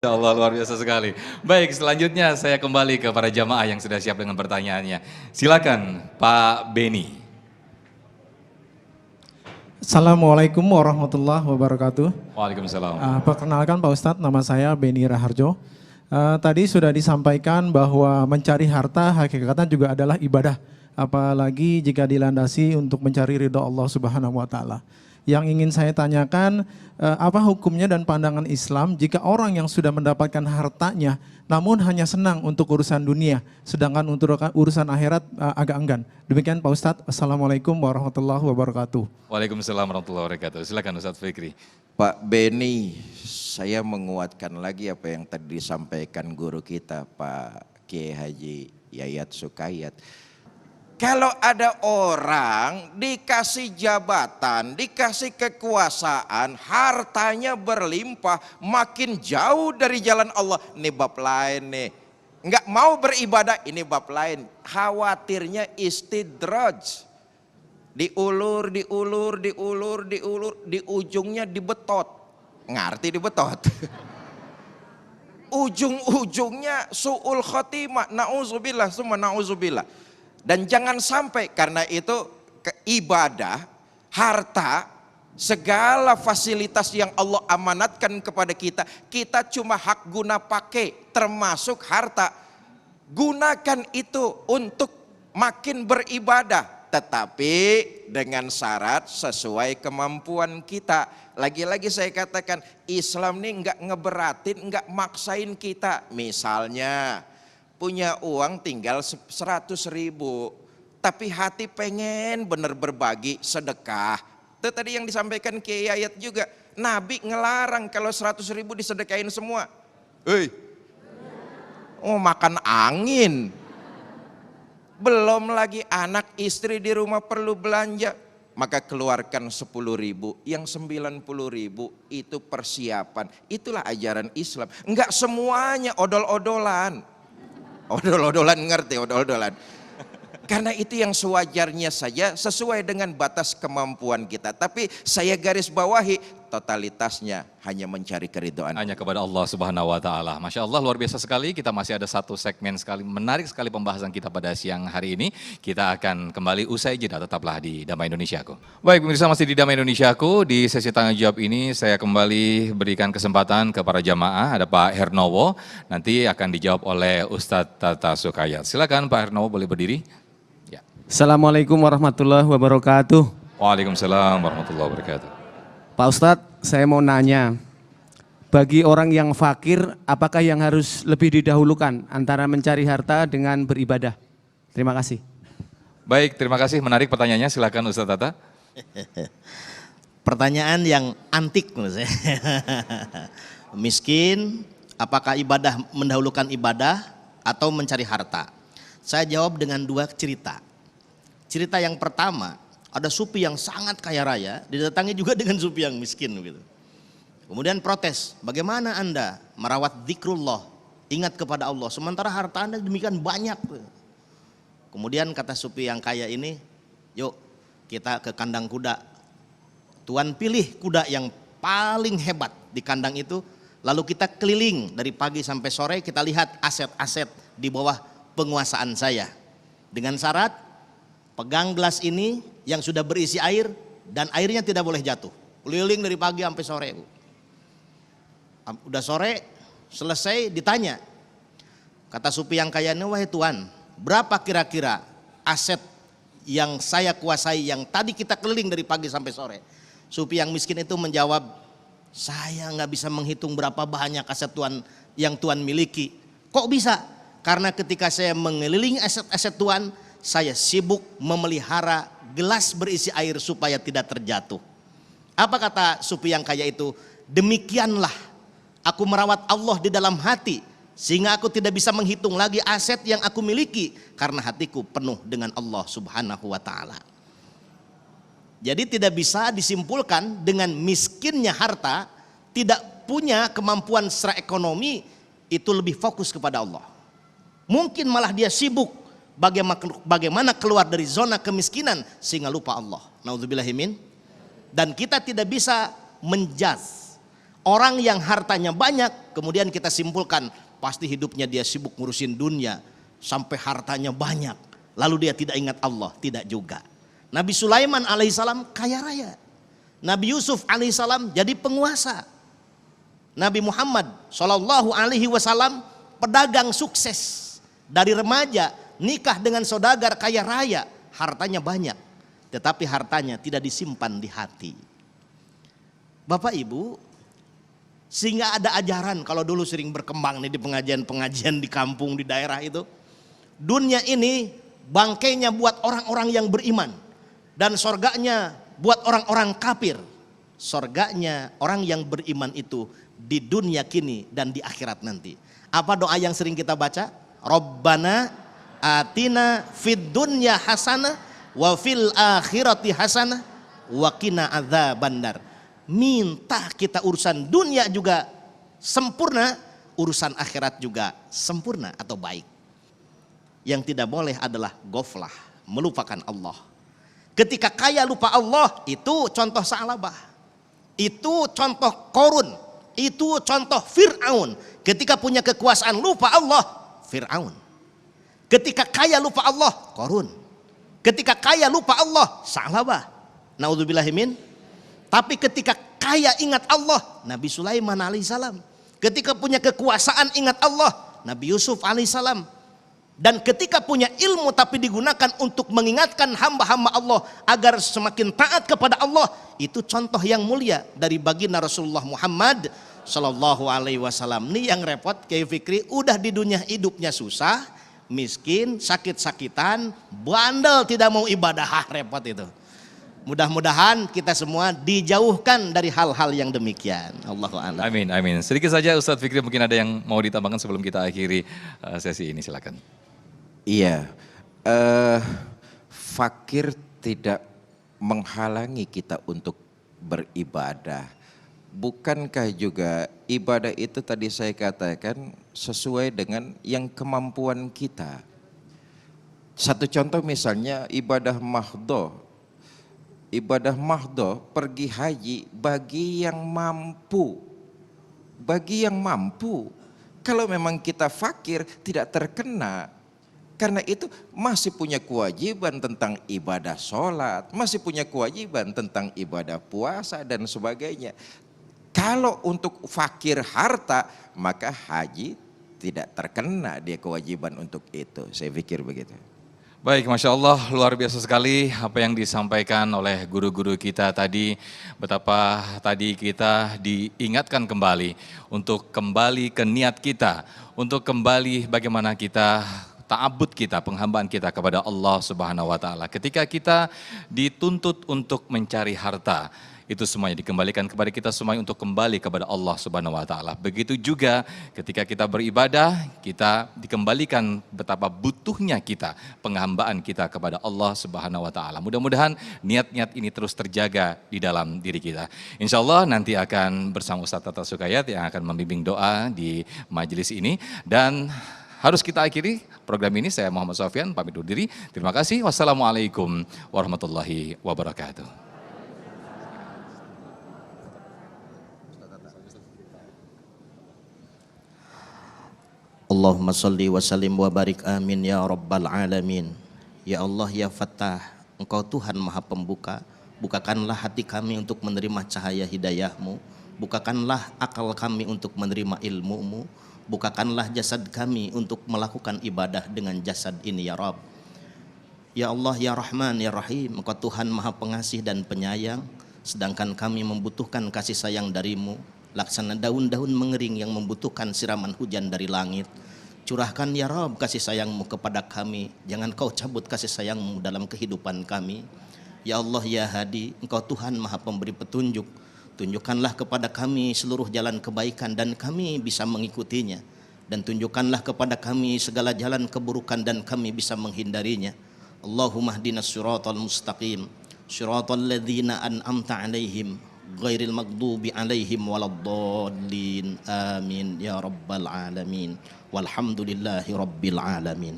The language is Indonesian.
Ya Allah, luar biasa sekali. Baik, selanjutnya saya kembali ke para jamaah yang sudah siap dengan pertanyaannya. Silakan Pak Beni. Assalamualaikum warahmatullahi wabarakatuh. Waalaikumsalam. Perkenalkan Pak Ustadz, nama saya Beni Raharjo. Tadi sudah disampaikan bahwa mencari harta hakikatnya juga adalah ibadah. Apalagi jika dilandasi untuk mencari ridho Allah Subhanahu wa Ta'ala. Yang ingin saya tanyakan, apa hukumnya dan pandangan Islam jika orang yang sudah mendapatkan hartanya namun hanya senang untuk urusan dunia, sedangkan untuk urusan akhirat agak enggan. Demikian Pak Ustadz, Assalamualaikum warahmatullahi wabarakatuh. Waalaikumsalam warahmatullahi wabarakatuh. Silakan Ustadz Fikri. Pak Beni, saya menguatkan lagi apa yang tadi disampaikan guru kita Pak Kiai Haji Yayat Sukayat. Kalau ada orang dikasih jabatan, dikasih kekuasaan, hartanya berlimpah, makin jauh dari jalan Allah. Ini bab lain nih. Enggak mau beribadah, ini bab lain. Khawatirnya istidraj. Diulur, di ujungnya dibetot. Ngerti dibetot? Ujung-ujungnya su'ul khotimah, na'udzubillah, semua na'udzubillah. Dan jangan sampai karena itu ibadah, harta, segala fasilitas yang Allah amanatkan kepada kita, kita cuma hak guna pakai, termasuk harta. Gunakan itu untuk makin beribadah, tetapi dengan syarat sesuai kemampuan kita. Lagi-lagi saya katakan, Islam ini enggak ngeberatin, enggak maksain kita. Misalnya punya uang tinggal 100.000, tapi hati pengen bener berbagi, sedekah. Itu tadi yang disampaikan Kiai Ayat juga. Nabi ngelarang kalau 100.000 disedekain semua. Makan angin. Belum lagi anak istri di rumah perlu belanja. Maka keluarkan 10.000, yang 90.000 itu persiapan. Itulah ajaran Islam. Enggak semuanya odol-odolan. Odol-odolan, ngerti odol-odolan. Karena itu yang sewajarnya saja sesuai dengan batas kemampuan kita. Tapi saya garis bawahi totalitasnya hanya mencari keridhaan. Hanya kepada Allah Subhanahu wa Ta'ala. Masya Allah, luar biasa sekali. Kita masih ada satu segmen sekali, menarik sekali pembahasan kita pada siang hari ini. Kita akan kembali usai jeda, tetaplah di Damai Indonesiaku. Baik pemirsa, masih di Damai Indonesiaku. Di sesi tanya jawab ini saya kembali berikan kesempatan ke para jamaah. Ada Pak Hernowo, nanti akan dijawab oleh Ustadz Tata Sukayat. Silakan Pak Hernowo, boleh berdiri. Ya. Assalamualaikum warahmatullahi wabarakatuh. Waalaikumsalam warahmatullahi wabarakatuh. Pak Ustadz, saya mau nanya, bagi orang yang fakir, apakah yang harus lebih didahulukan antara mencari harta dengan beribadah? Terima kasih. Baik, terima kasih. Menarik pertanyaannya. Silakan Ustadz Tata. Pertanyaan yang antik menurut saya. Miskin, apakah ibadah mendahulukan ibadah atau mencari harta? Saya jawab dengan dua cerita. Cerita yang pertama, ada supi yang sangat kaya raya, didatangi juga dengan supi yang miskin gitu. Kemudian protes, bagaimana Anda merawat zikrullah, ingat kepada Allah, sementara harta Anda demikian banyak. Kemudian kata supi yang kaya ini, yuk kita ke kandang kuda. Tuan pilih kuda yang paling hebat di kandang itu, lalu kita keliling dari pagi sampai sore, kita lihat aset-aset di bawah penguasaan saya. Dengan syarat, pegang gelas ini yang sudah berisi air dan airnya tidak boleh jatuh. Keliling dari pagi sampai sore. Udah sore selesai ditanya. Kata supi yang kaya ini, wahai Tuan, berapa kira-kira aset yang saya kuasai yang tadi kita keliling dari pagi sampai sore? Supi yang miskin itu menjawab, saya nggak bisa menghitung berapa banyak aset Tuan yang Tuan miliki. Kok bisa? Karena ketika saya mengelilingi aset-aset Tuan, saya sibuk memelihara gelas berisi air supaya tidak terjatuh. Apa kata supi yang kaya itu? Demikianlah aku merawat Allah di dalam hati, sehingga aku tidak bisa menghitung lagi aset yang aku miliki, karena hatiku penuh dengan Allah Subhanahu wa Ta'ala. Jadi tidak bisa disimpulkan dengan miskinnya harta, tidak punya kemampuan secara ekonomi, itu lebih fokus kepada Allah. Mungkin malah dia sibuk bagaimana keluar dari zona kemiskinan sehingga lupa Allah. Naudzubillahimin. Dan kita tidak bisa menjudge Orang yang hartanya banyak, kemudian kita simpulkan pasti hidupnya dia sibuk ngurusin dunia sampai hartanya banyak. Lalu dia tidak ingat Allah, tidak juga. Nabi Sulaiman alaihissalam kaya raya. Nabi Yusuf alaihissalam jadi penguasa. Nabi Muhammad sallallahu alaihi wasallam pedagang sukses. Dari remaja nikah dengan saudagar kaya raya, hartanya banyak. Tetapi hartanya tidak disimpan di hati. Bapak Ibu, sehingga ada ajaran kalau dulu sering berkembang nih di pengajian-pengajian di kampung, di daerah itu. Dunia ini bangkainya buat orang-orang yang beriman. Dan sorganya buat orang-orang kafir. Sorganya orang yang beriman itu di dunia kini dan di akhirat nanti. Apa doa yang sering kita baca? Rabbana atina fid dunya hasanah wa fil akhirati hasanah wa qina adzabannar. Minta kita urusan dunia juga sempurna, urusan akhirat juga sempurna atau baik. Yang tidak boleh adalah ghaflah, melupakan Allah. Ketika kaya lupa Allah, itu contoh Sa'labah. Itu contoh Qarun, itu contoh Fir'aun. Ketika punya kekuasaan lupa Allah, Fir'aun. Ketika kaya lupa Allah, Qarun. Ketika kaya lupa Allah, Sa'labah. Naudzubillahimin. Tapi ketika kaya ingat Allah, Nabi Sulaiman alaihissalam. Ketika punya kekuasaan ingat Allah, Nabi Yusuf alaihissalam. Dan ketika punya ilmu tapi digunakan untuk mengingatkan hamba-hamba Allah agar semakin taat kepada Allah, itu contoh yang mulia dari baginda Rasulullah Muhammad sallallahu alaihi wasallam. Nih yang repot Kiai Fikri, udah di dunia hidupnya susah, miskin, sakit-sakitan, bandel, tidak mau ibadah, repot itu. Mudah-mudahan kita semua dijauhkan dari hal-hal yang demikian. Allahu a'lam. Amin, amin. Sedikit saja Ustadz Fikri, mungkin ada yang mau ditambahkan sebelum kita akhiri sesi ini, silakan. Iya, fakir tidak menghalangi kita untuk beribadah. Bukankah juga ibadah itu tadi saya katakan sesuai dengan yang kemampuan kita. Satu contoh misalnya ibadah mahdoh. Ibadah mahdoh pergi haji bagi yang mampu. Bagi yang mampu. Kalau memang kita fakir tidak terkena. Karena itu masih punya kewajiban tentang ibadah sholat. Masih punya kewajiban tentang ibadah puasa dan sebagainya. Kalau untuk fakir harta maka haji tidak terkena dia kewajiban untuk itu. Saya pikir begitu. Baik, Masya Allah, luar biasa sekali apa yang disampaikan oleh guru-guru kita tadi. Betapa tadi kita diingatkan kembali untuk kembali ke niat kita. Untuk kembali bagaimana kita ta'abud kita, penghambaan kita kepada Allah Subhanahu wa Ta'ala. Ketika kita dituntut untuk mencari harta, itu semuanya dikembalikan kepada kita semuanya untuk kembali kepada Allah Subhanahu wa Ta'ala. Begitu juga ketika kita beribadah, kita dikembalikan betapa butuhnya kita, penghambaan kita kepada Allah Subhanahu wa Ta'ala. Mudah-mudahan niat-niat ini terus terjaga di dalam diri kita. Insya Allah nanti akan bersama Ustaz Tata Sukayat yang akan membimbing doa di majelis ini. Dan harus kita akhiri program ini. Saya Muhammad Sofyan pamit undur diri. Terima kasih. Wassalamualaikum warahmatullahi wabarakatuh. Allahumma salli wa sallim wa barik amin ya rabbal alamin. Ya Allah ya Fattah, Engkau Tuhan Maha Pembuka. Bukakanlah hati kami untuk menerima cahaya hidayah-Mu. Bukakanlah akal kami untuk menerima ilmu-Mu. Bukakanlah jasad kami untuk melakukan ibadah dengan jasad ini ya Rabb. Ya Allah ya Rahman ya Rahim, Engkau Tuhan Maha Pengasih dan Penyayang. Sedangkan kami membutuhkan kasih sayang dari-Mu. Laksana daun-daun mengering yang membutuhkan siraman hujan dari langit. Curahkan ya Rabb kasih sayang-Mu kepada kami. Jangan Kau cabut kasih sayang-Mu dalam kehidupan kami. Ya Allah ya Hadi, Engkau Tuhan Maha Pemberi petunjuk. Tunjukkanlah kepada kami seluruh jalan kebaikan dan kami bisa mengikutinya. Dan tunjukkanlah kepada kami segala jalan keburukan dan kami bisa menghindarinya. Allahumma hdinas siratal mustaqim. Siratal ladzina an'amta alaihim. Ghairil maghdubi alaihim waladdallin. Amin ya rabbal alamin. Walhamdulillahi rabbil alamin.